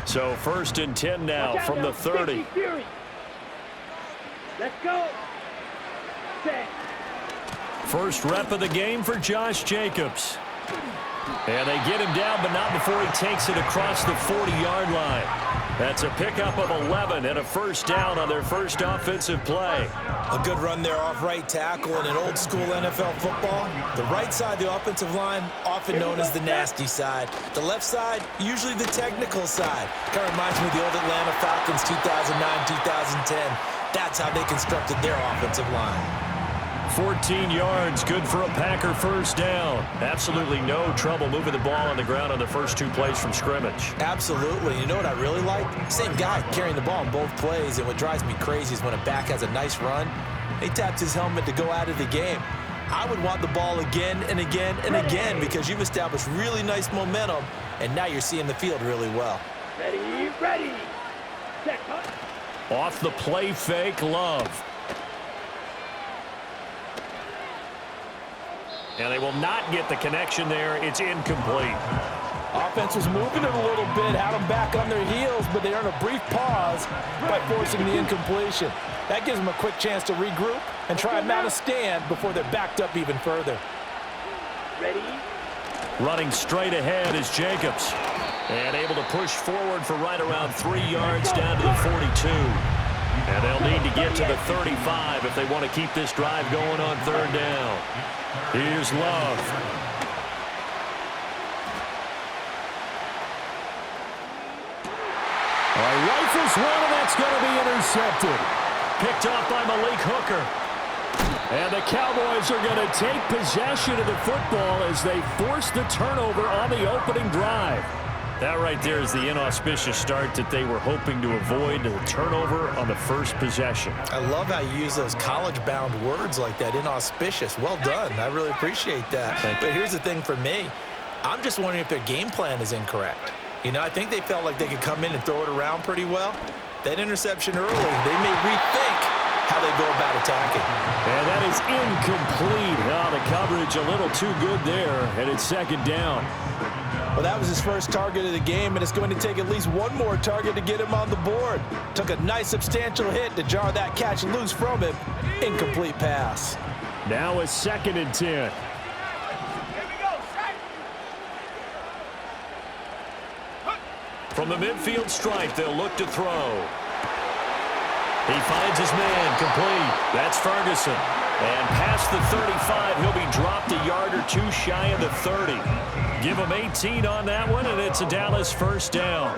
So 1st and 10 now from the 30. Let's go. Set. First rep of the game for Josh Jacobs. And they get him down, but not before he takes it across the 40-yard line. That's a pickup of 11 and a first down on their first offensive play. A good run there off right tackle in an old-school NFL football. The right side of the offensive line, often known as the nasty side. The left side, usually the technical side. Kind of reminds me of the old Atlanta Falcons 2009-2010. That's how they constructed their offensive line. 14 yards, good for a Packer first down. Absolutely no trouble moving the ball on the ground on the first 2 plays from scrimmage. Absolutely. You know what I really like? Same guy carrying the ball in both plays, and what drives me crazy is when a back has a nice run, he taps his helmet to go out of the game. I would want the ball again and again and again because you've established really nice momentum, and now you're seeing the field really well. Ready, ready. Set. Off the play fake, Love. And they will not get the connection there. It's incomplete. Offense was moving it a little bit, had them back on their heels, but they earned a brief pause by forcing the incompletion. That gives them a quick chance to regroup and try and mount a stand before they're backed up even further. Ready? Running straight ahead is Jacobs. And able to push forward for right around 3 yards down to the 42. And they'll need to get to the 35 if they want to keep this drive going on 3rd down. Here's Love. Rifles one, and that's going to be intercepted. Picked off by Malik Hooker. And the Cowboys are going to take possession of the football as they force the turnover on the opening drive. That right there is the inauspicious start that they were hoping to avoid, the turnover on the first possession. I love how you use those college-bound words like that, inauspicious. Well done. I really appreciate that. But here's the thing for me. I'm just wondering if their game plan is incorrect. You know, I think they felt like they could come in and throw it around pretty well. That interception early, they may rethink how they go about attacking. And that is incomplete. Oh, the coverage a little too good there, and it's 2nd down. Well, that was his first target of the game, and it's going to take at least one more target to get him on the board. Took a nice substantial hit to jar that catch loose from him. Incomplete pass. Now a 2nd and 10. From the midfield stripe, they'll look to throw. He finds his man, complete. That's Ferguson. And past the 35, he'll be dropped a yard or 2 shy of the 30. Give him 18 on that one, and it's a Dallas first down.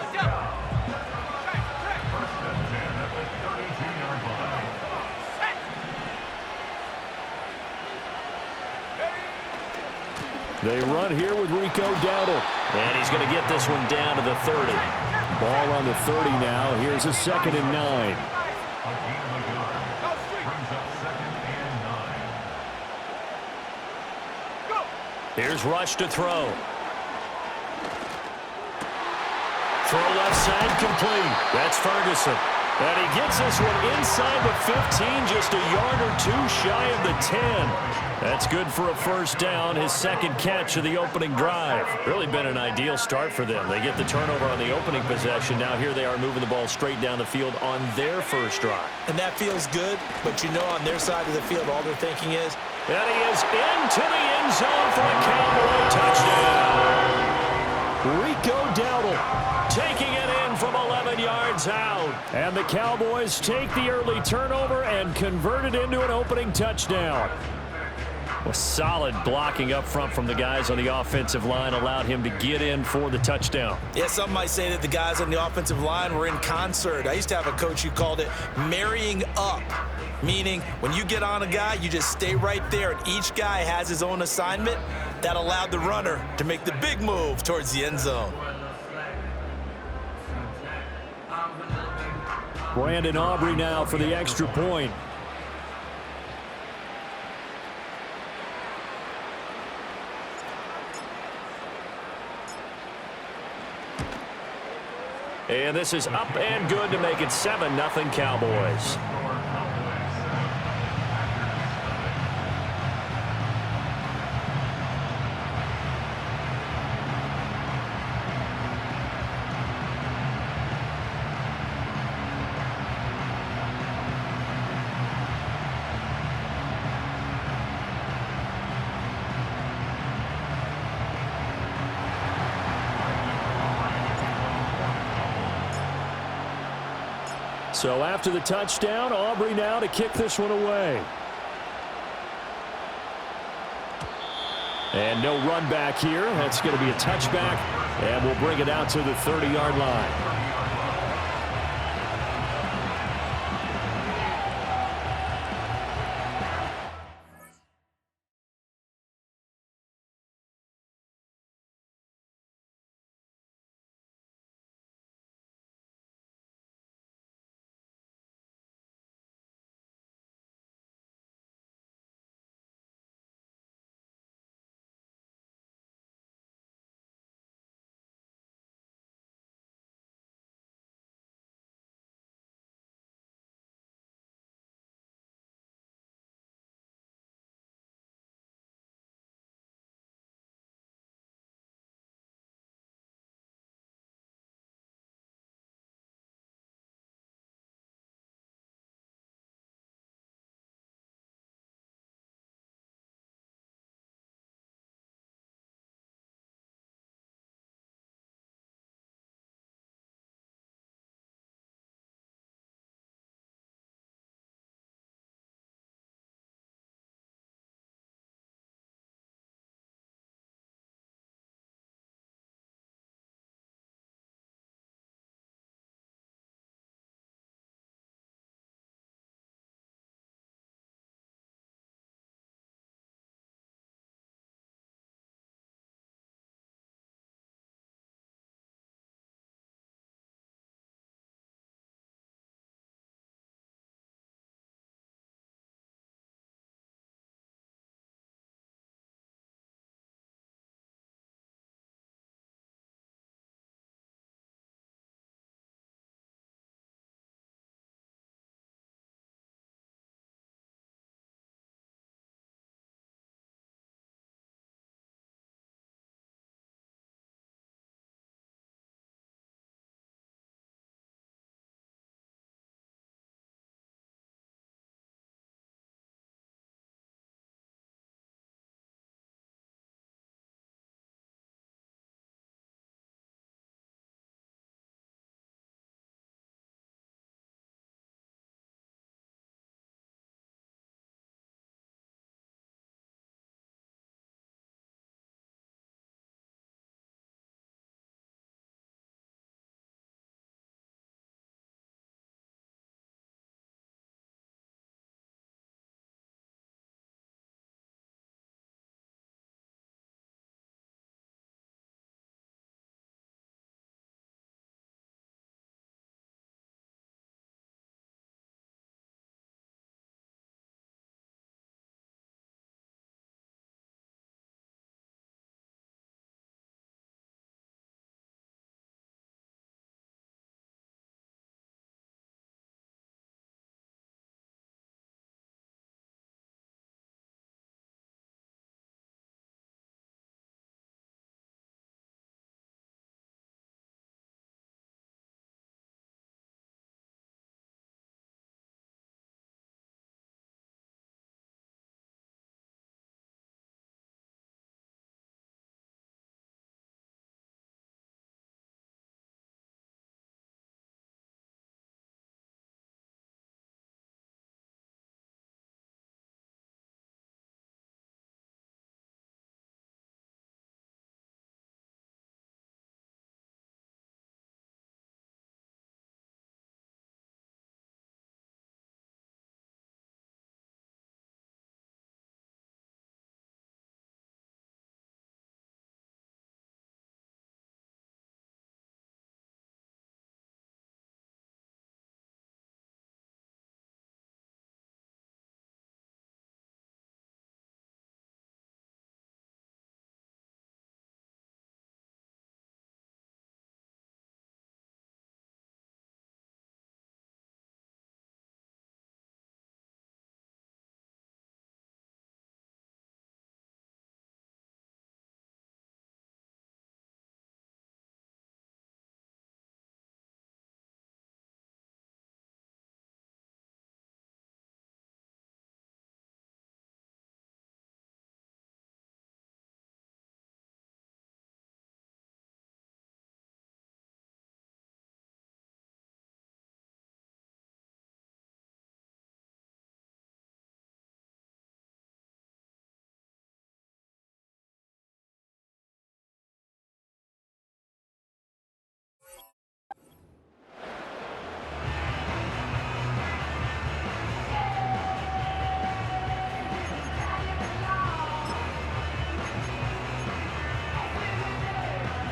They run here with Rico Dowdle. And he's going to get this one down to the 30. Ball on the 30 now. Here's a 2nd and 9. Here's Rush to throw. Throw left side, complete. That's Ferguson. And he gets this one inside the 15, just a yard or 2 shy of the 10. That's good for a first down, his 2nd catch of the opening drive. Really been an ideal start for them. They get the turnover on the opening possession. Now here they are moving the ball straight down the field on their first drive. And that feels good, but you know on their side of the field, all they're thinking is, and he is into the end zone for a Cowboy touchdown. Rico Dowdle taking it in from 11 yards out. And the Cowboys take the early turnover and convert it into an opening touchdown. A solid blocking up front from the guys on the offensive line allowed him to get in for the touchdown. Yeah, some might say that the guys on the offensive line were in concert. I used to have a coach who called it marrying up, meaning when you get on a guy, you just stay right there, and each guy has his own assignment. That allowed the runner to make the big move towards the end zone. Brandon Aubrey now for the extra point. And this is up and good to make it 7-0 Cowboys. So after the touchdown, Aubrey now to kick this one away. And no run back here. That's going to be a touchback, and we'll bring it out to the 30-yard line.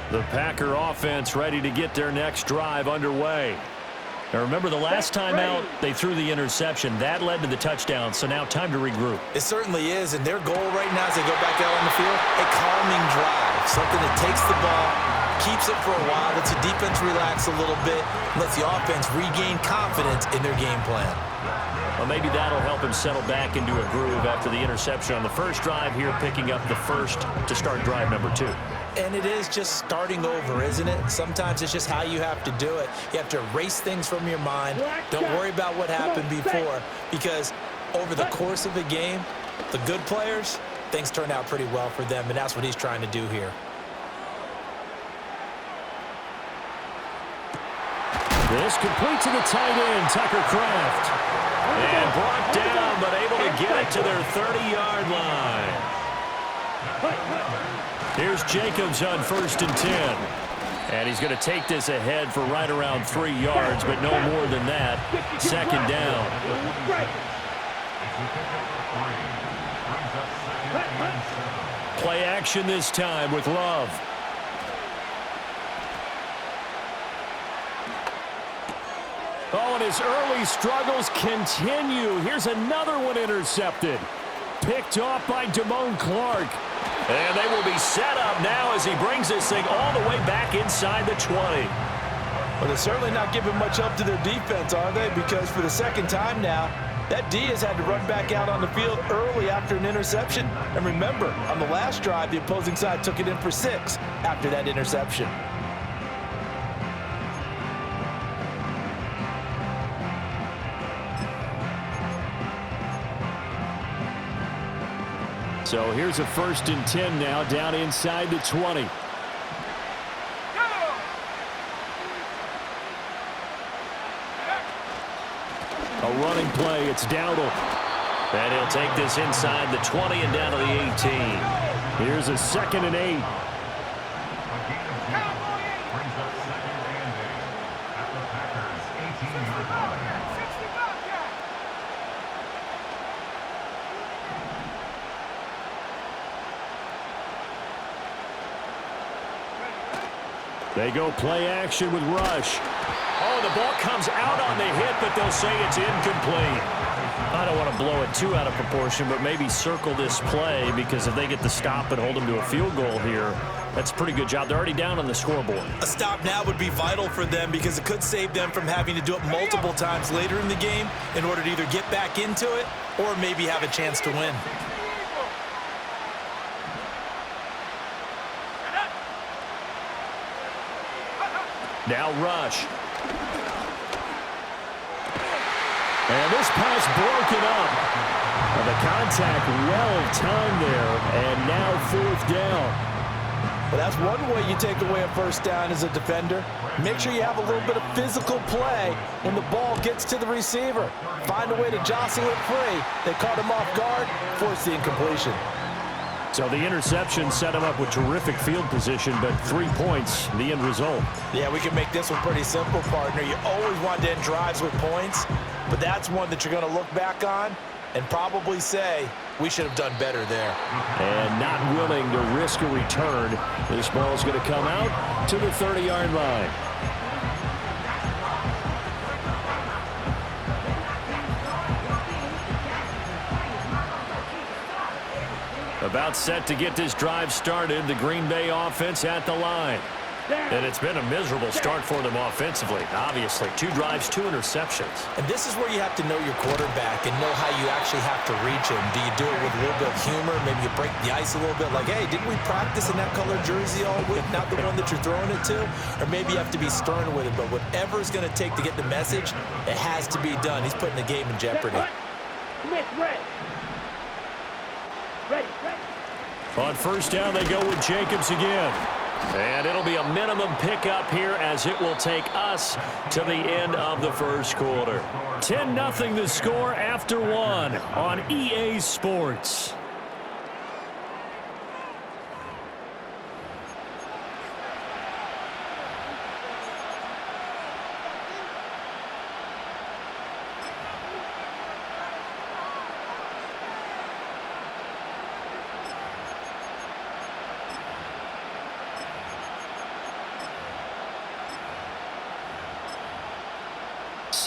The Packer offense ready to get their next drive underway. Now remember, the last time out, they threw the interception. That led to the touchdown, so now time to regroup. It certainly is, and their goal right now as they go back out on the field, a calming drive, something that takes the ball, keeps it for a while, lets the defense relax a little bit, lets the offense regain confidence in their game plan. Well, maybe that'll help him settle back into a groove after the interception on the first drive here, picking up the first to start drive number 2. And it is just starting over, isn't it? Sometimes it's just how you have to do it. You have to erase things from your mind. Don't worry about what happened before, because over the course of a game, the good players, things turn out pretty well for them, and that's what he's trying to do here. This complete to the tight end, Tucker Kraft. And brought down, but able to get it to their 30-yard line. Here's Jacobs on 1st and 10. And he's going to take this ahead for right around 3 yards, but no more than that. 2nd down. Play action this time with Love. Oh, and his early struggles continue. Here's another one intercepted. Picked off by Damone Clark. And they will be set up now as he brings this thing all the way back inside the 20. Well, they're certainly not giving much up to their defense, are they? Because for the second time now, that D has had to run back out on the field early after an interception. And remember, on the last drive, the opposing side took it in for 6 after that interception. So here's a 1st and 10 now, down inside the 20. A running play, it's Dowdle. And he'll take this inside the 20 and down to the 18. Here's a 2nd and 8. They go play action with Rush. Oh, the ball comes out on the hit, but they'll say it's incomplete. I don't want to blow it too out of proportion, but maybe circle this play, because if they get the stop and hold them to a field goal here, that's a pretty good job. They're already down on the scoreboard. A stop now would be vital for them, because it could save them from having to do it multiple times later in the game in order to either get back into it or maybe have a chance to win. Now Rush. And this pass broken up. And the contact well timed there. And now 4th down. Well, that's one way you take away a 1st down as a defender. Make sure you have a little bit of physical play when the ball gets to the receiver. Find a way to jostle it free. They caught him off guard, forced the incompletion. So the interception set him up with terrific field position, but 3 points, the end result. Yeah, we can make this one pretty simple, partner. You always want to end drives with points, but that's one that you're going to look back on and probably say, we should have done better there. And not willing to risk a return. This ball is going to come out to the 30-yard line. About set to get this drive started, the Green Bay offense at the line. And it's been a miserable start for them offensively, obviously. 2 drives, 2 interceptions. And this is where you have to know your quarterback and know how you actually have to reach him. Do you do it with a little bit of humor? Maybe you break the ice a little bit, like, hey, didn't we practice in that color jersey all week, not the one that you're throwing it to? Or maybe you have to be stern with it, but whatever it's going to take to get the message, it has to be done. He's putting the game in jeopardy. On 1st down, they go with Jacobs again. And it'll be a minimum pickup here, as it will take us to the end of the 1st quarter. 10-0 the score after 1 on EA Sports.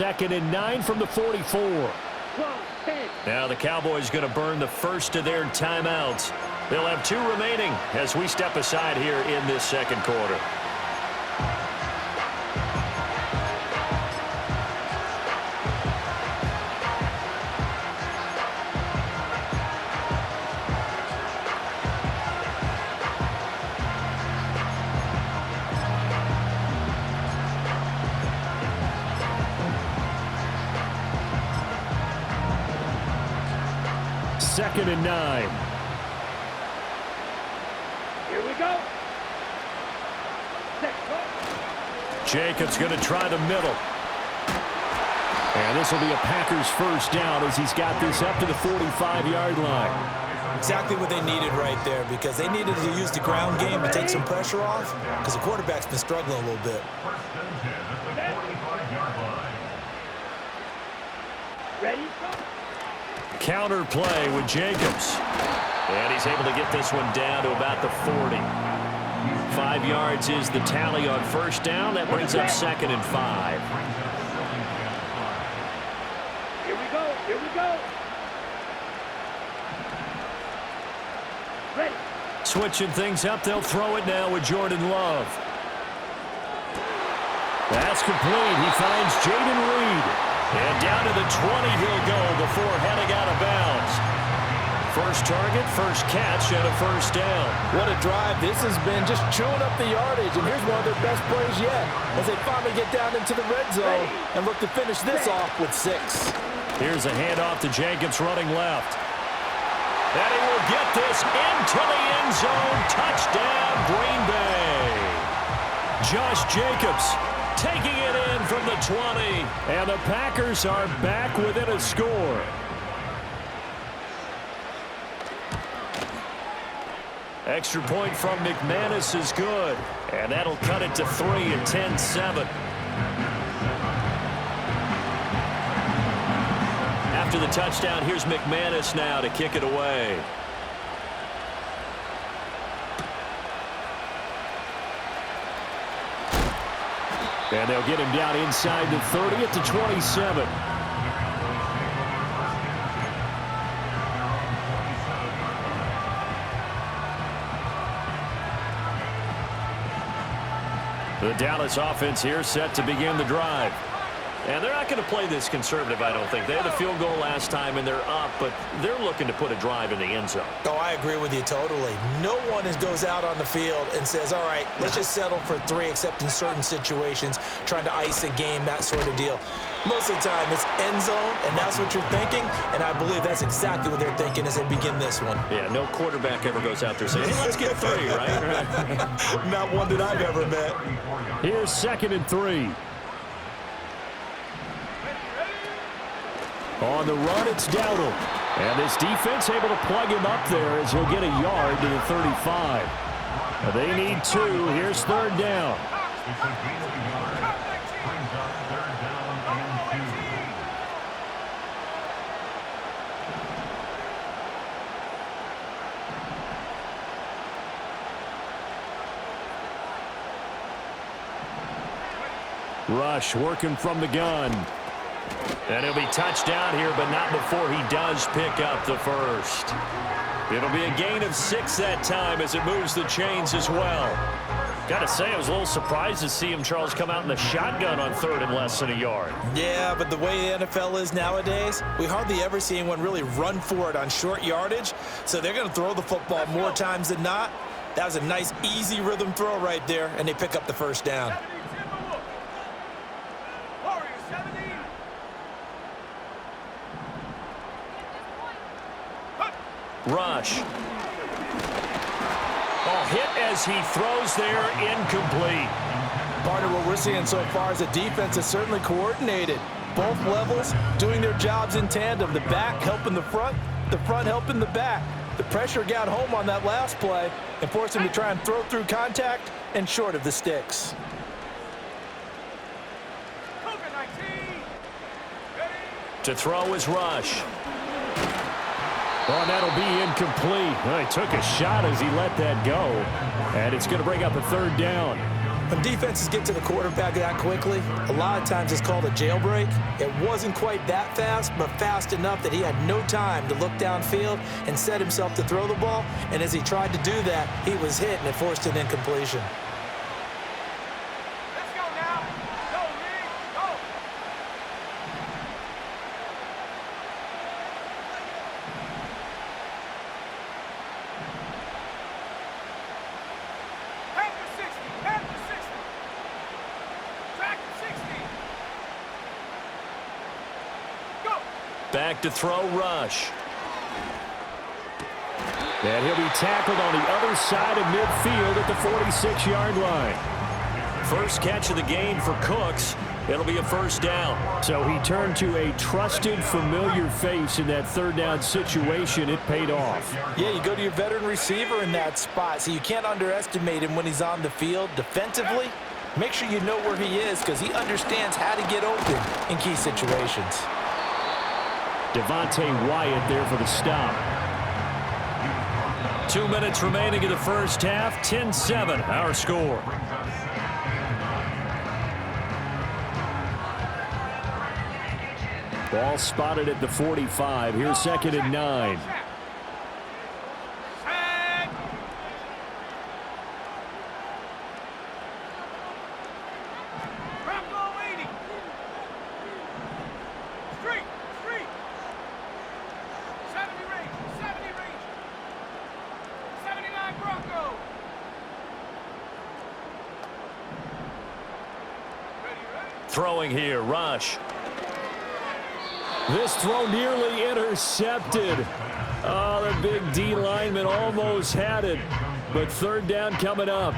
2nd and 9 from the 44. 12, 10. Now the Cowboys going to burn the first of their timeouts. They'll have 2 remaining as we step aside here in this second quarter. Second and 9. Here we go. Jacobs going to try the middle. And this will be a Packers first down as he's got this up to the 45-yard line. Exactly what they needed right there, because they needed to use the ground game to take some pressure off, because the quarterback's been struggling a little bit. Ready? Counter play with Jacobs. And he's able to get this one down to about the 40. 5 yards is the tally on first down. That brings up 2nd and 5. Here we go. Here we go. Ready. Switching things up, they'll throw it now with Jordan Love. That's complete. He finds Jaden Reed. And down to the 20 he'll go before heading out of bounds. First target, first catch, and a first down. What a drive. This has been just chewing up the yardage, and here's one of their best plays yet as they finally get down into the red zone and look to finish this off with 6. Here's a handoff to Jacobs running left. And he will get this into the end zone. Touchdown, Green Bay. Josh Jacobs taking it in from the 20. And the Packers are back within a score. Extra point from McManus is good. And that'll cut it to 3 at 10-7. After the touchdown, here's McManus now to kick it away. And they'll get him down inside the 30 at the 27. The Dallas offense here set to begin the drive. And they're not going to play this conservative, I don't think. They had a field goal last time, and they're up, but they're looking to put a drive in the end zone. Oh, I agree with you totally. No one goes out on the field and says, all right, let's just settle for 3, except in certain situations, trying to ice a game, that sort of deal. Most of the time, it's end zone, and that's what you're thinking, and I believe that's exactly what they're thinking as they begin this one. Yeah, no quarterback ever goes out there saying, hey, let's get 3, right? Not one that I've ever met. Here's 2nd and 3. On the run, it's Dowdle. And this defense able to plug him up there as he'll get a yard to the 35. They need 2. Here's 3rd down. Rush working from the gun. And he'll be touched down here, but not before he does pick up the first. It'll be a gain of 6 that time as it moves the chains as well. Got to say, I was a little surprised to see him, Charles, come out in the shotgun on 3rd and less than a yard. Yeah, but the way the NFL is nowadays, we hardly ever see anyone really run for it on short yardage. So they're going to throw the football more times than not. That was a nice, easy rhythm throw right there, and they pick up the first down. Rush. Oh, hit as he throws there, incomplete. Partner, what we're seeing so far is the defense is certainly coordinated. Both levels doing their jobs in tandem. The back helping the front helping the back. The pressure got home on that last play and forced him to try and throw through contact and short of the sticks. To throw is Rush. Oh, and that'll be incomplete. Well, he took a shot as he let that go. And it's going to bring up a 3rd down. When defenses get to the quarterback that quickly, a lot of times it's called a jailbreak. It wasn't quite that fast, but fast enough that he had no time to look downfield and set himself to throw the ball. And as he tried to do that, he was hit and it forced an incompletion. Let's go now. Go, Lee. Go. Back to 60. Back to 60. Track to 60. Go. Back to throw, Rush. And he'll be tackled on the other side of midfield at the 46-yard line. First catch of the game for Cooks. It'll be a first down. So he turned to a trusted, familiar face in that third down situation. It paid off. Yeah, you go to your veteran receiver in that spot, so you can't underestimate him when he's on the field. Defensively, make sure you know where he is because he understands how to get open in key situations. Devontae Wyatt there for the stop. 2 minutes remaining in the first half. 10-7, our score. Ball spotted at the 45. Here's 2nd and 9. Bronco 80. Street. 70 range. 79 Bronco. Ready. Throwing here, Rush. This throw nearly intercepted. Oh, the big D lineman almost had it. But third down coming up.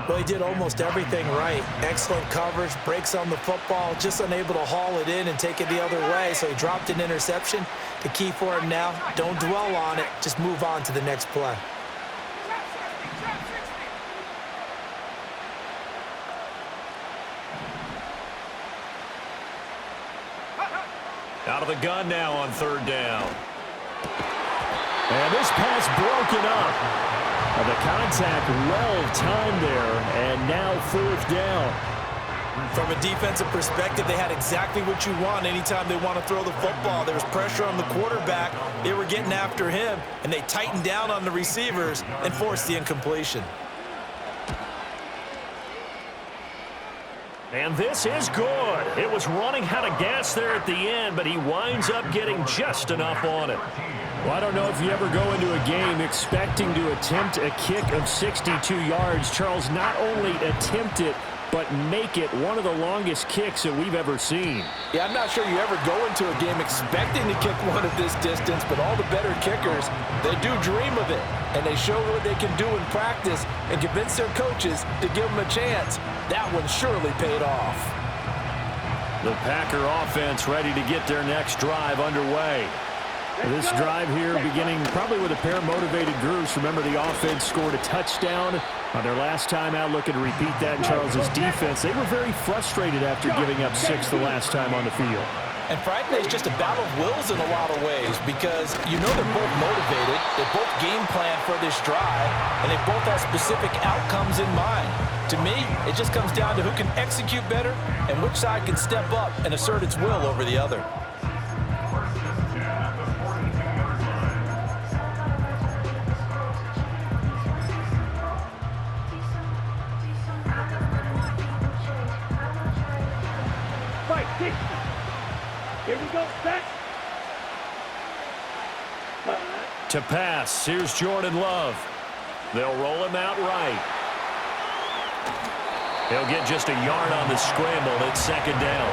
Well, he did almost everything right. Excellent coverage, breaks on the football, just unable to haul it in and take it the other way, so he dropped an interception. The key for him now, don't dwell on it, just move on to the next play. Trap 60. Out of the gun now on third down. And this pass broken up. The contact well timed there, and now fourth down. From a defensive perspective, they had exactly what you want anytime they want to throw the football. There was pressure on the quarterback. They were getting after him, and they tightened down on the receivers and forced the incompletion. And this is good. It was running out of gas there at the end, but he winds up getting just enough on it. Well, I don't know if you ever go into a game expecting to attempt a kick of 62 yards. Charles, not only attempt it, but make it one of the longest kicks that we've ever seen. Yeah, I'm not sure you ever go into a game expecting to kick one of this distance, but all the better kickers, they do dream of it, and they show what they can do in practice and convince their coaches to give them a chance. That one surely paid off. The Packer offense ready to get their next drive underway. This drive here beginning probably with a pair of motivated groups. Remember, the offense scored a touchdown on their last time out. Looking to repeat that in Charles's defense. They were very frustrated after giving up 6 the last time on the field. And frankly, it's just a battle of wills in a lot of ways because you know they're both motivated, they both game plan for this drive, and they both have specific outcomes in mind. To me, it just comes down to who can execute better and which side can step up and assert its will over the other. Fight, 60. Here we go, set. To pass, here's Jordan Love. They'll roll him out right. He'll get just a yard on the scramble. It's second down.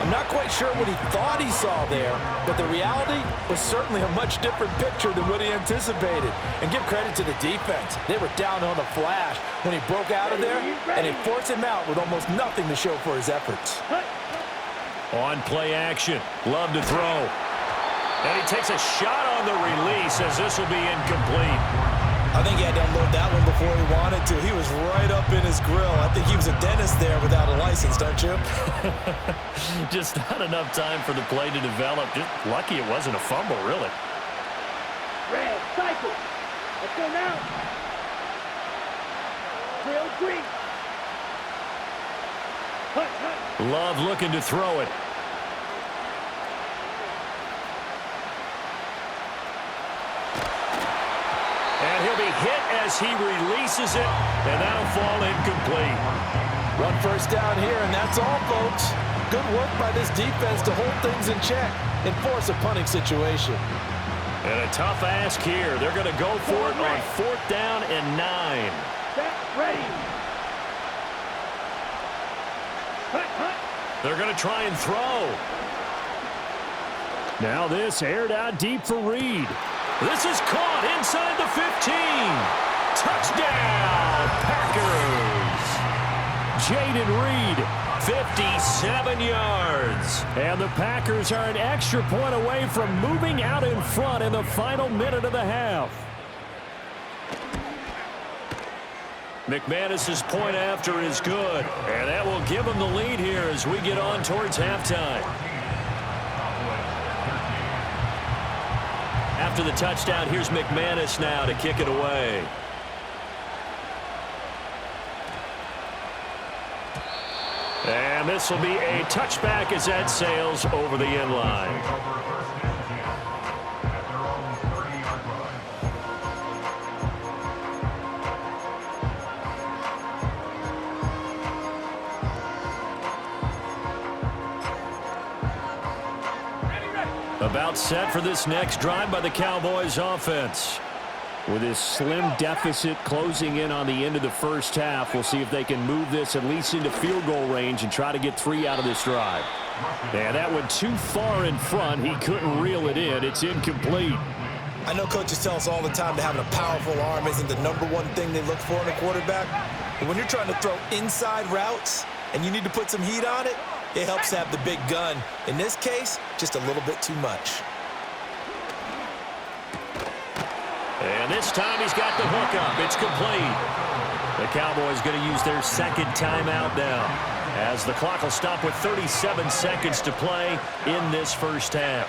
I'm not quite sure what he thought he saw there, but the reality was certainly a much different picture than what he anticipated. And give credit to the defense. They were down on the flash when he broke out of there, and they forced him out with almost nothing to show for his efforts. On play action, Love to throw. And he takes a shot on the release as this will be incomplete. I think he had to unload that one before he wanted to. He was right up in his grill. I think he was a dentist there without a license, don't you? Just not enough time for the play to develop. Just lucky it wasn't a fumble, really. Red, cycle. Let's go now. Drill green. Love looking to throw it. And he'll be hit as he releases it, and that'll fall incomplete. One first down here, and that's all, folks. Good work by this defense to hold things in check and force a punting situation. And a tough ask here. They're going to go for it on 4th down and 9. Set, ready. They're going to try and throw. Now this aired out deep for Reed. This is caught inside the 15. Touchdown, Packers. Jaden Reed, 57 yards. And the Packers are an extra point away from moving out in front in the final minute of the half. McManus's point after is good, and that will give them the lead here as we get on towards halftime. After the touchdown, here's McManus now to kick it away. And this will be a touchback as that sails over the end line. About set for this next drive by the Cowboys offense. With this slim deficit closing in on the end of the first half, we'll see if they can move this at least into field goal range and try to get 3 out of this drive. And that went too far in front. He couldn't reel it in. It's incomplete. I know coaches tell us all the time that having a powerful arm isn't the #1 thing they look for in a quarterback. But when you're trying to throw inside routes and you need to put some heat on it, it helps have the big gun. In this case, just a little bit too much. And this time he's got the hook up. It's complete. The Cowboys going to use their second timeout now, as the clock will stop with 37 seconds to play in this first half.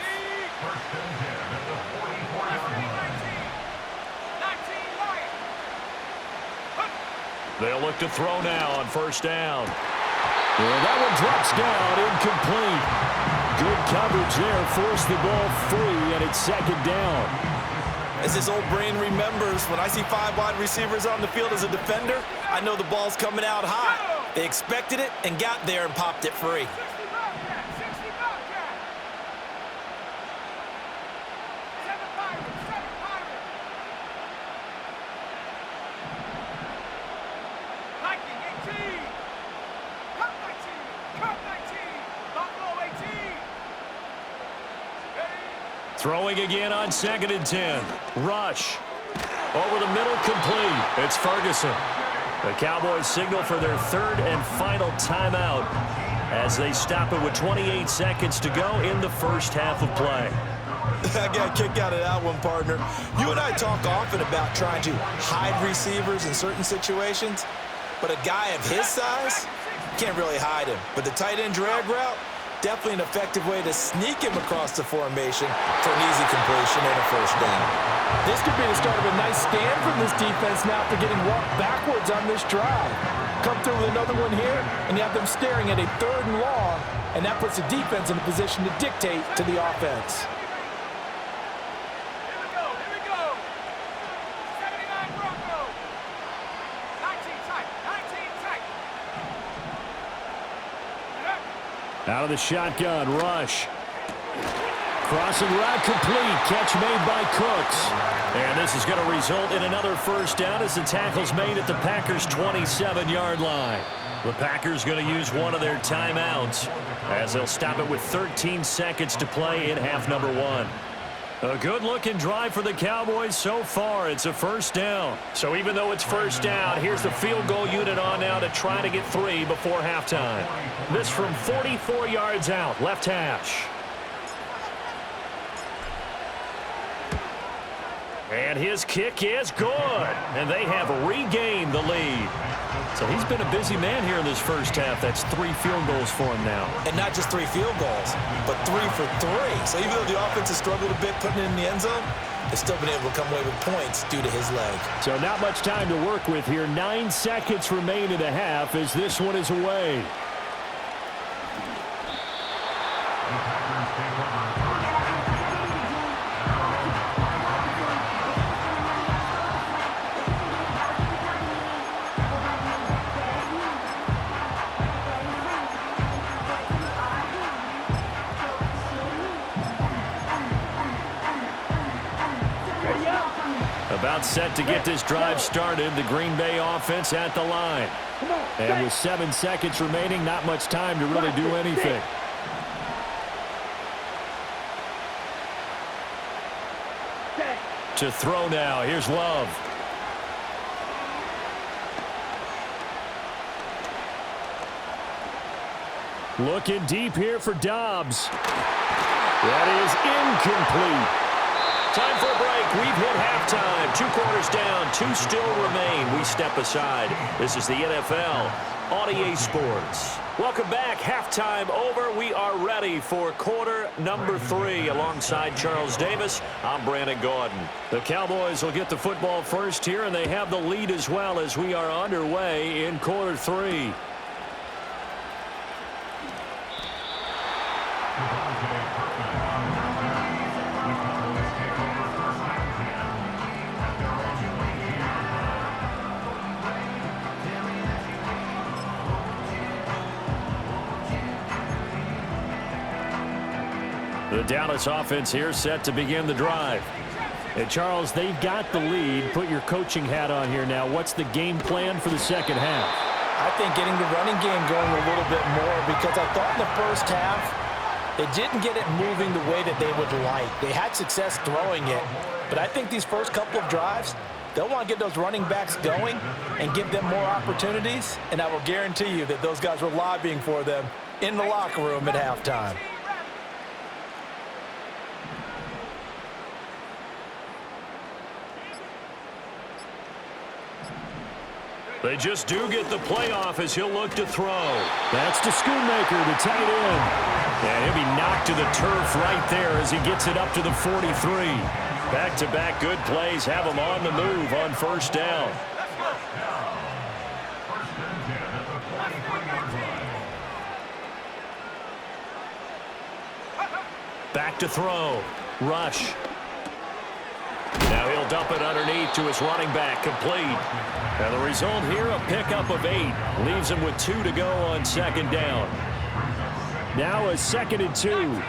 They'll look to throw now on first down. And that one drops down, incomplete. Good coverage there, forced the ball free, and it's second down. As his old brain remembers, when I see 5 wide receivers on the field as a defender, I know the ball's coming out hot. They expected it and got there and popped it free. Throwing again on 2nd and 10. Rush. Over the middle, complete. It's Ferguson. The Cowboys signal for their 3rd and final timeout as they stop it with 28 seconds to go in the first half of play. I got a kick out of that one, partner. You and I talk often about trying to hide receivers in certain situations, but a guy of his size can't really hide him. But the tight end drag route, definitely an effective way to sneak him across the formation for an easy completion and a first down. This could be the start of a nice stand from this defense now after getting walked backwards on this drive. Come through with another one here, and you have them staring at a 3rd and long, and that puts the defense in a position to dictate to the offense. Here we go. 79 Broncos. 19 tight. Out of the shotgun, Rush. Crossing route complete. Catch made by Cooks. And this is going to result in another first down as the tackle's made at the Packers' 27-yard line. The Packers going to use one of their timeouts as they'll stop it with 13 seconds to play in half number 1. A good-looking drive for the Cowboys so far. It's a first down. So even though it's first down, here's the field goal unit on now to try to get 3 before halftime. This from 44 yards out, left hash. And his kick is good. And they have regained the lead. So he's been a busy man here in this first half. That's 3 field goals for him now. And not just 3 field goals, but 3 for 3. So even though the offense has struggled a bit putting it in the end zone, they've still been able to come away with points due to his leg. So not much time to work with here. 9 seconds remain in the half as this one is away. timeout set to get this drive started. The Green Bay offense at the line. And with 7 seconds remaining, not much time to really do anything. To throw now. Here's Love. Looking deep here for Dobbs. That is incomplete. Time for a break. We've hit halftime. 2 quarters down. 2 still remain. We step aside. This is the NFL on EA Sports. Welcome back. Halftime over. We are ready for quarter number 3. Alongside Charles Davis, I'm Brandon Gordon. The Cowboys will get the football first here, and they have the lead as well as we are underway in quarter 3. The Dallas offense here set to begin the drive. And Charles, they've got the lead. Put your coaching hat on here now. What's the game plan for the second half? I think getting the running game going a little bit more, because I thought in the first half they didn't get it moving the way that they would like. They had success throwing it, but I think these first couple of drives, they'll want to get those running backs going and give them more opportunities, and I will guarantee you that those guys were lobbying for them in the locker room at halftime. They just do get the playoff as he'll look to throw. That's to Schoonmaker, the tight end. And he'll be knocked to the turf right there as he gets it up to the 43. Back-to-back good plays have him on the move on first down. Back to throw. Rush. Now he'll dump it underneath to his running back, complete. And the result here, a pickup of 8. Leaves him with 2 to go on second down. Now a 2nd and 2.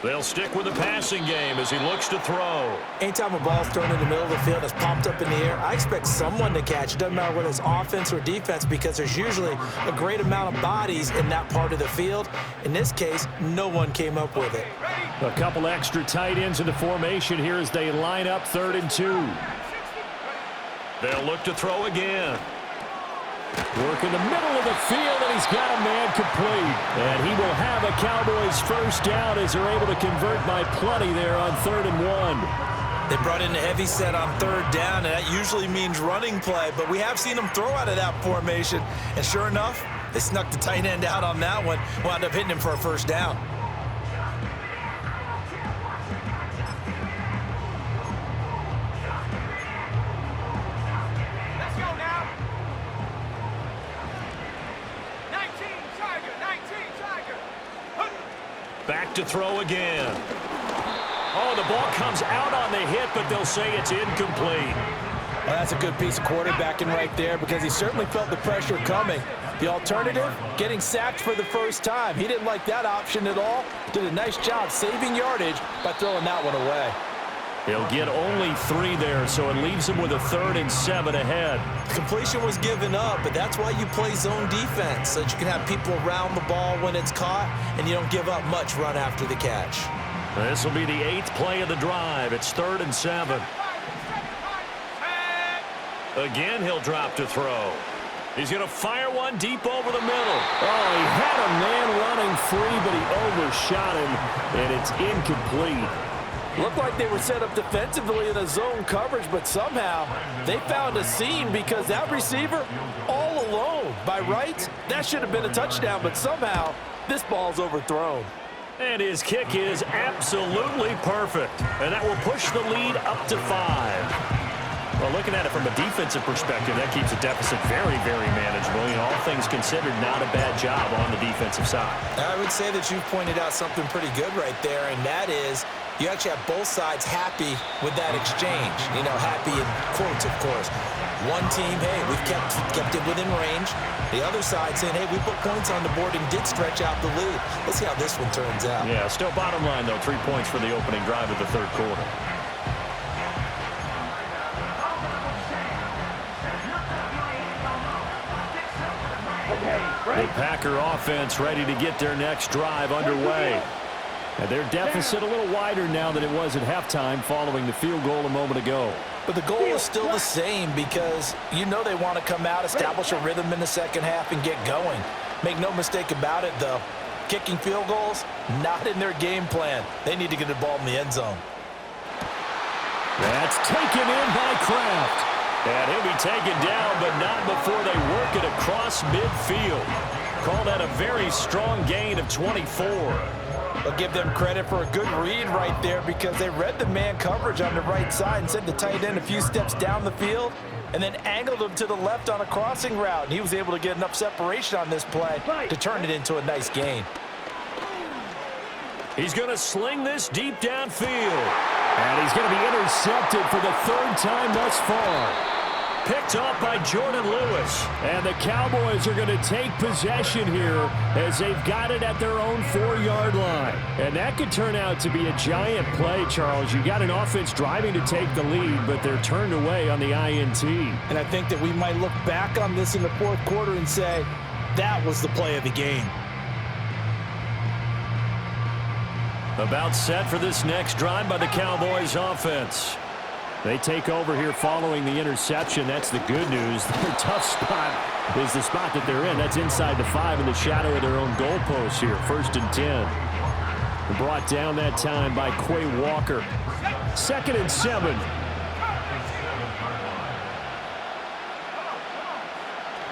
They'll stick with the passing game as he looks to throw. Anytime a ball's thrown in the middle of the field, it's popped up in the air, I expect someone to catch. It doesn't matter whether it's offense or defense, because there's usually a great amount of bodies in that part of the field. In this case, no one came up with it. A couple extra tight ends in the formation here as they line up 3rd and 2. They'll look to throw again. Work in the middle of the field, and he's got a man complete. And he will have a Cowboys first down as they're able to convert by plenty there on 3rd and 1. They brought in a heavy set on 3rd down, and that usually means running play. But we have seen them throw out of that formation. And sure enough, they snuck the tight end out on that one. Wound up hitting him for a first down. Back to throw again. Oh, the ball comes out on the hit, but they'll say it's incomplete. Well, that's a good piece of quarterbacking right there, because he certainly felt the pressure coming. The alternative, getting sacked for the first time. He didn't like that option at all. Did a nice job saving yardage by throwing that one away. He'll get only 3 there, so it leaves him with a 3rd and 7 ahead. Completion was given up, but that's why you play zone defense, so that you can have people around the ball when it's caught, and you don't give up much run after the catch. This will be the 8th play of the drive. It's 3rd and 7. Again, he'll drop to throw. He's going to fire one deep over the middle. Oh, he had a man running free, but he overshot him, and it's incomplete. Looked like they were set up defensively in a zone coverage, but somehow they found a seam, because that receiver all alone. By rights, that should have been a touchdown, but somehow this ball's overthrown. And his kick is absolutely perfect. And that will push the lead up to 5. Well, looking at it from a defensive perspective, that keeps the deficit very, very manageable. You know, all things considered, not a bad job on the defensive side. I would say that you've pointed out something pretty good right there, and that is you actually have both sides happy with that exchange. You know, happy in quotes, of course. One team, hey, we've kept it within range. The other side saying, hey, we put points on the board and did stretch out the lead. Let's see how this one turns out. Yeah, still bottom line, though, 3 points for the opening drive of the third quarter. The Packer offense ready to get their next drive underway. And their deficit a little wider now than it was at halftime following the field goal a moment ago. But the goal is still the same because you know they want to come out, establish a rhythm in the second half, and get going. Make no mistake about it, though. Kicking field goals, not in their game plan. They need to get the ball in the end zone. That's taken in by Kraft. And he'll be taken down, but not before they work it across midfield. Call that a very strong gain of 24. I'll give them credit for a good read right there because they read the man coverage on the right side and sent the tight end a few steps down the field and then angled him to the left on a crossing route. And he was able to get enough separation on this play to turn it into a nice gain. He's going to sling this deep downfield. And he's going to be intercepted for the third time thus far. Picked off by Jordan Lewis. And the Cowboys are going to take possession here as they've got it at their own 4-yard line. And that could turn out to be a giant play, Charles. You got an offense driving to take the lead, but they're turned away on the INT. And I think that we might look back on this in the fourth quarter and say, that was the play of the game. About set for this next drive by the Cowboys offense. They take over here following the interception. That's the good news. Their tough spot is the spot that they're in. That's inside the 5 in the shadow of their own goalposts here. 1st and 10. Brought down that time by Quay Walker. 2nd and 7.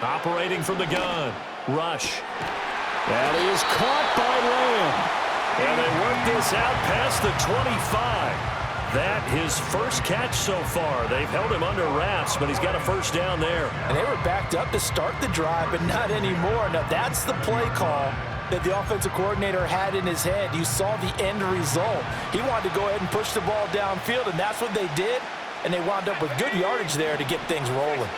Operating from the gun. Rush. That is caught by Lamb. And they work this out past the 25. That his first catch so far. They've held him under wraps, but he's got a first down there. And they were backed up to start the drive, but not anymore. Now that's the play call that the offensive coordinator had in his head. You saw the end result. He wanted to go ahead and push the ball downfield, and that's what they did. And they wound up with good yardage there to get things rolling.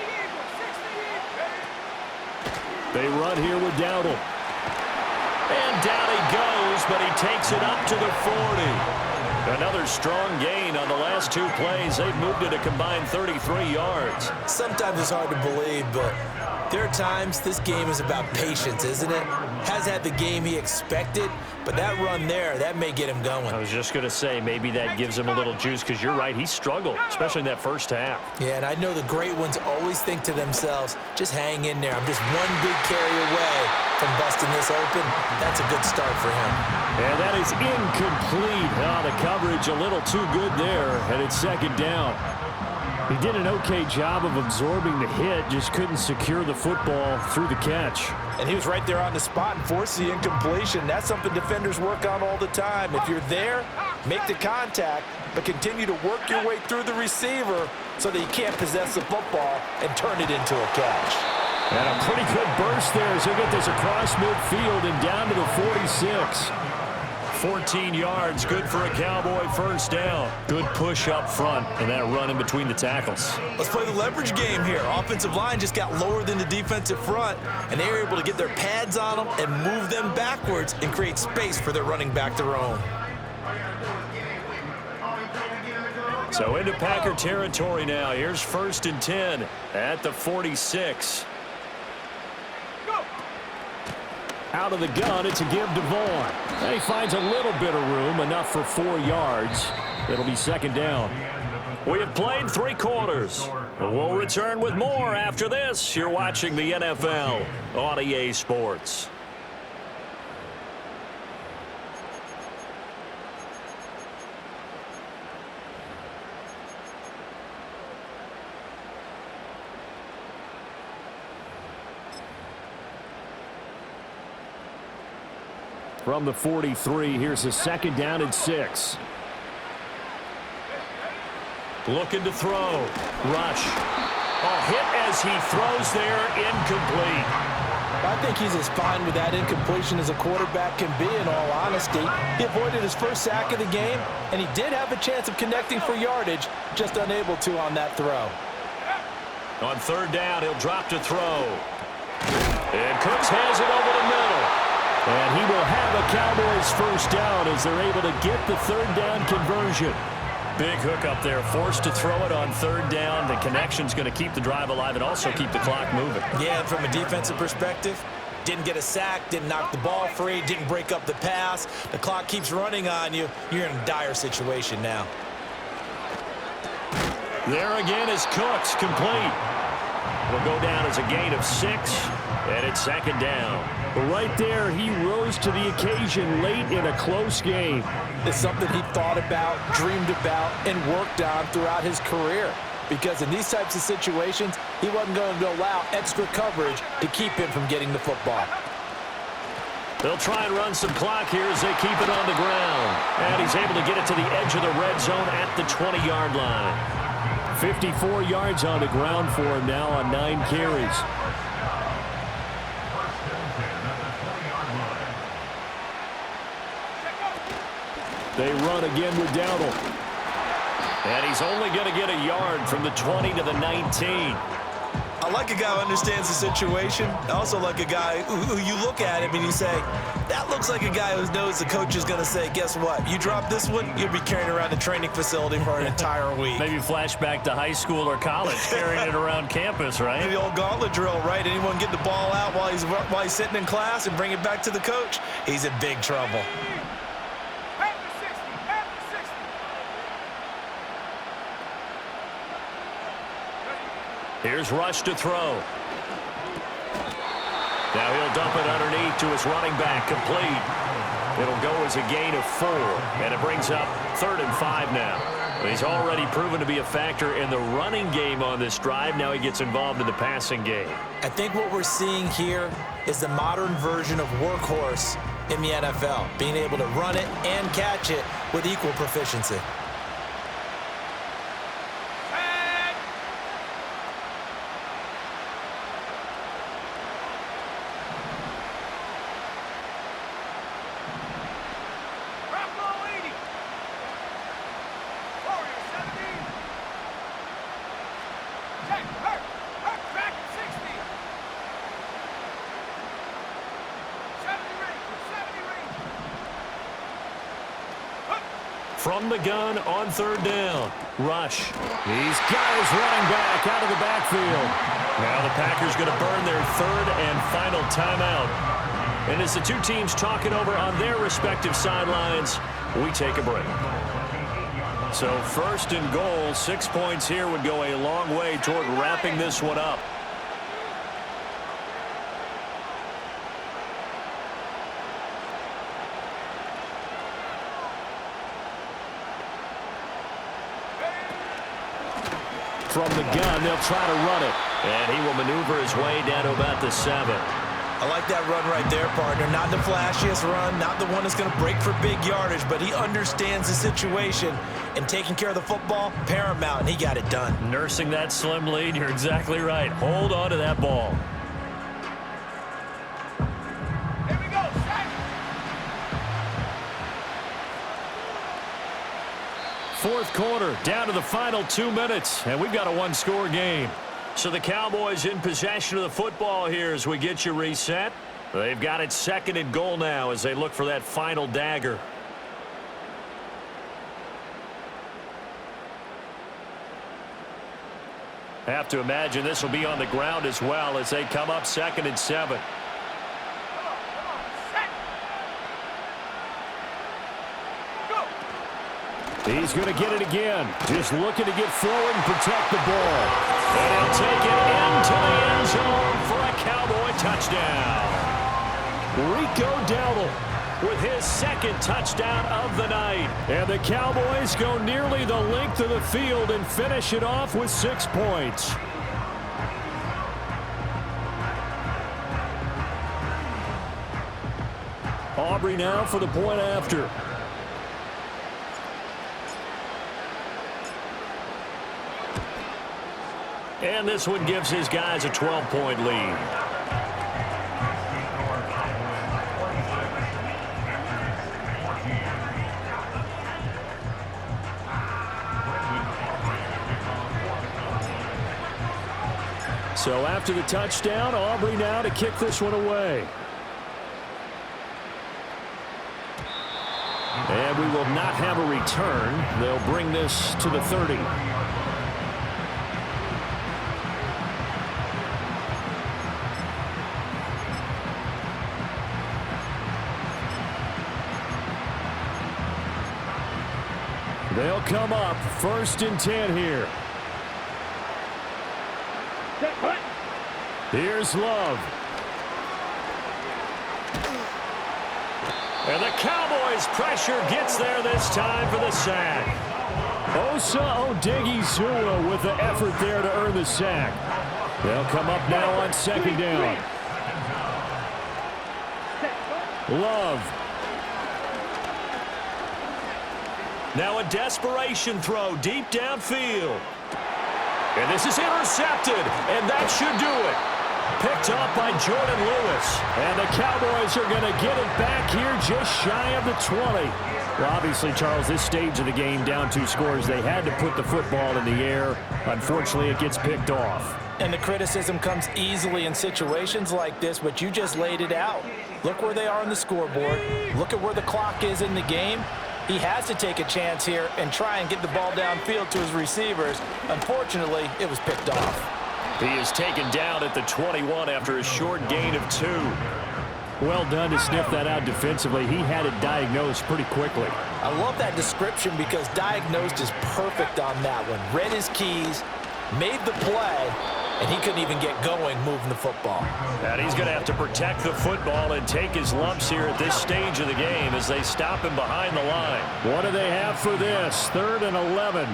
They run here with Dowdle. And down he goes, but he takes it up to the 40. Another strong gain on the last 2 plays. They've moved it a combined 33 yards. Sometimes it's hard to believe, but there are times this game is about patience, isn't it? Has had the game he expected, but that run there, that may get him going. I was just going to say, maybe that gives him a little juice because you're right, he struggled, especially in that first half. Yeah, and I know the great ones always think to themselves, just hang in there. I'm just one big carry away from busting this open. That's a good start for him. And that is incomplete. Oh, the coverage a little too good there, and it's 2nd down. He did an okay job of absorbing the hit, just couldn't secure the football through the catch. And he was right there on the spot and forced the incompletion. That's something defenders work on all the time. If you're there, make the contact, but continue to work your way through the receiver so that you can't possess the football and turn it into a catch. And a pretty good burst there as he'll get this across midfield and down to the 46. 14 yards, good for a Cowboy first down. Good push up front and that run in between the tackles. Let's play the leverage game here. Offensive line just got lower than the defensive front, and they were able to get their pads on them and move them backwards and create space for their running back to roam. So into Packer territory now. Here's 1st and 10 at the 46. Out of the gun, it's a give to Vaughn. And he finds a little bit of room, enough for 4 yards. It'll be 2nd down. We have played 3 quarters. We'll return with more after this. You're watching the NFL on EA Sports. From the 43, here's a 2nd down and 6. Looking to throw. Rush. A hit as he throws there, incomplete. I think he's as fine with that incompletion as a quarterback can be, in all honesty. He avoided his first sack of the game, and he did have a chance of connecting for yardage, just unable to on that throw. On third down, he'll drop to throw. And Cooks has it over the middle. And he will have a Cowboys first down as they're able to get the third down conversion. Big hook up there, forced to throw it on third down. The connection's going to keep the drive alive and also keep the clock moving. Yeah, and from a defensive perspective, didn't get a sack, didn't knock the ball free, didn't break up the pass. The clock keeps running on you. You're in a dire situation now. There again is Cooks, complete. Will go down as a gain of 6, and it's second down. But right there, he rose to the occasion late in a close game. It's something he thought about, dreamed about, and worked on throughout his career. Because in these types of situations, he wasn't going to allow extra coverage to keep him from getting the football. They'll try and run some clock here as they keep it on the ground. And he's able to get it to the edge of the red zone at the 20-yard line. 54 yards on the ground for him now on 9 carries. They run again with Dowdle. And he's only going to get a yard from the 20 to the 19. I like a guy who understands the situation. I also like a guy who you look at him and you say, that looks like a guy who knows the coach is going to say, guess what? You drop this one, you'll be carrying around the training facility for an entire week. Maybe flashback to high school or college, carrying it around campus, right? The old gauntlet drill, right? Anyone get the ball out while he's sitting in class and bring it back to the coach? He's in big trouble. Here's Rush to throw. Now he'll dump it underneath to his running back, complete. It'll go as a gain of 4, and it brings up 3rd and 5 now. He's already proven to be a factor in the running game on this drive. Now he gets involved in the passing game. I think what we're seeing here is the modern version of workhorse in the NFL, being able to run it and catch it with equal proficiency. From the gun on third down. Rush. He's got his running back out of the backfield. Now the Packers going to burn their 3rd and final timeout. And as the two teams talking over on their respective sidelines, we take a break. So 1st and goal, 6 points here would go a long way toward wrapping this one up. From the gun, they'll try to run it. And he will maneuver his way down to about the 7. I like that run right there, partner. Not the flashiest run, not the one that's going to break for big yardage, but he understands the situation, and taking care of the football, paramount, and he got it done. Nursing that slim lead, you're exactly right. Hold on to that ball. Here we go, set. 4th quarter, down to the final 2 minutes, and we've got a 1-score game. So the Cowboys in possession of the football here as we get you reset. They've got it 2nd and goal now as they look for that final dagger. Have to imagine this will be on the ground as well as they come up 2nd and 7. He's going to get it again. Just looking to get forward and protect the ball. And he'll take it into the end zone for a Cowboy touchdown. Rico Dowdle with his 2nd touchdown of the night. And the Cowboys go nearly the length of the field and finish it off with 6 points. Aubrey now for the point after. And this one gives his guys a 12-point lead. So after the touchdown, Aubrey now to kick this one away. And we will not have a return. They'll bring this to the 30. They'll come up 1st and 10 here. Here's Love. And the Cowboys' pressure gets there this time for the sack. Osa Odighizuwa with the effort there to earn the sack. They'll come up now on 2nd down. Love. Now a desperation throw deep downfield. And this is intercepted, and that should do it. Picked up by Jordan Lewis. And the Cowboys are going to get it back here just shy of the 20. Well, obviously, Charles, this stage of the game, down 2 scores, they had to put the football in the air. Unfortunately, it gets picked off. And the criticism comes easily in situations like this, but you just laid it out. Look where they are on the scoreboard. Look at where the clock is in the game. He has to take a chance here and try and get the ball downfield to his receivers. Unfortunately, it was picked off. He is taken down at the 21 after a short gain of 2. Well done to sniff that out defensively. He had it diagnosed pretty quickly. I love that description because diagnosed is perfect on that one. Read his keys, made the play, and he couldn't even get going moving the football. And he's going to have to protect the football and take his lumps here at this stage of the game as they stop him behind the line. What do they have for this? 3rd and 11.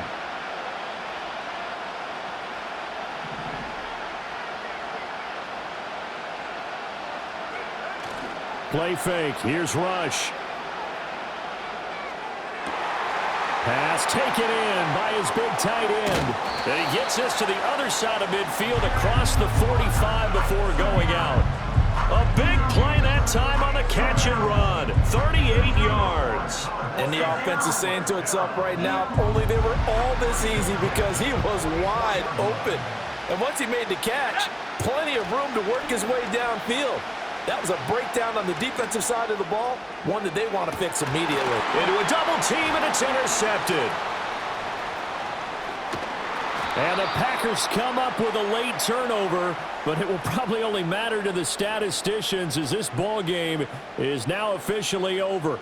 Play fake. Here's Rush. Pass taken in by his big tight end. And he gets this to the other side of midfield across the 45 before going out. A big play that time on the catch and run. 38 yards. And the offense is saying to itself right now, only they were all this easy because he was wide open. And once he made the catch, plenty of room to work his way downfield. That was a breakdown on the defensive side of the ball, one that they want to fix immediately. Into a double team, and it's intercepted. And the Packers come up with a late turnover, but it will probably only matter to the statisticians as this ball game is now officially over.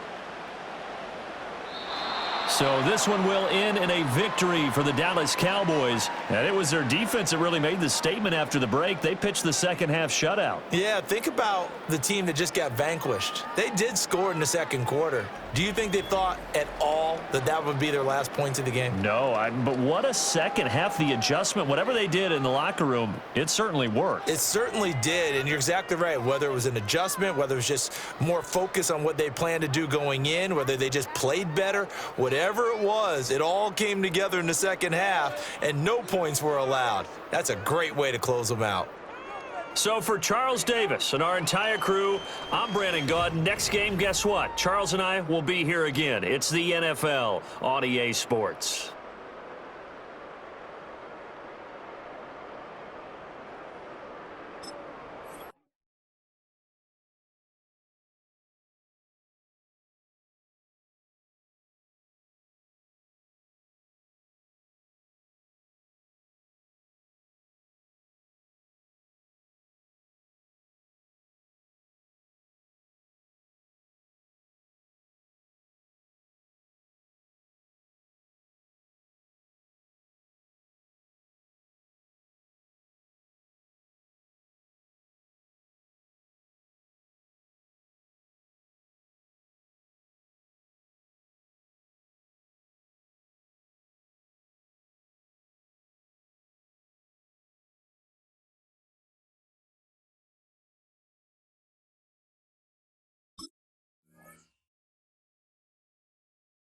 So this one will end in a victory for the Dallas Cowboys. And it was their defense that really made the statement after the break. They pitched the second half shutout. Yeah, think about the team that just got vanquished. They did score in the 2nd quarter. Do you think they thought at all that that would be their last points of the game? No, but what a second half. The adjustment, whatever they did in the locker room, it certainly worked. It certainly did, and you're exactly right. Whether it was an adjustment, whether it was just more focus on what they planned to do going in, whether they just played better, whatever it was, it all came together in the second half, and no points were allowed. That's a great way to close them out. So for Charles Davis and our entire crew, I'm Brandon Gaud. Next game, guess what? Charles and I will be here again. It's the NFL on EA Sports.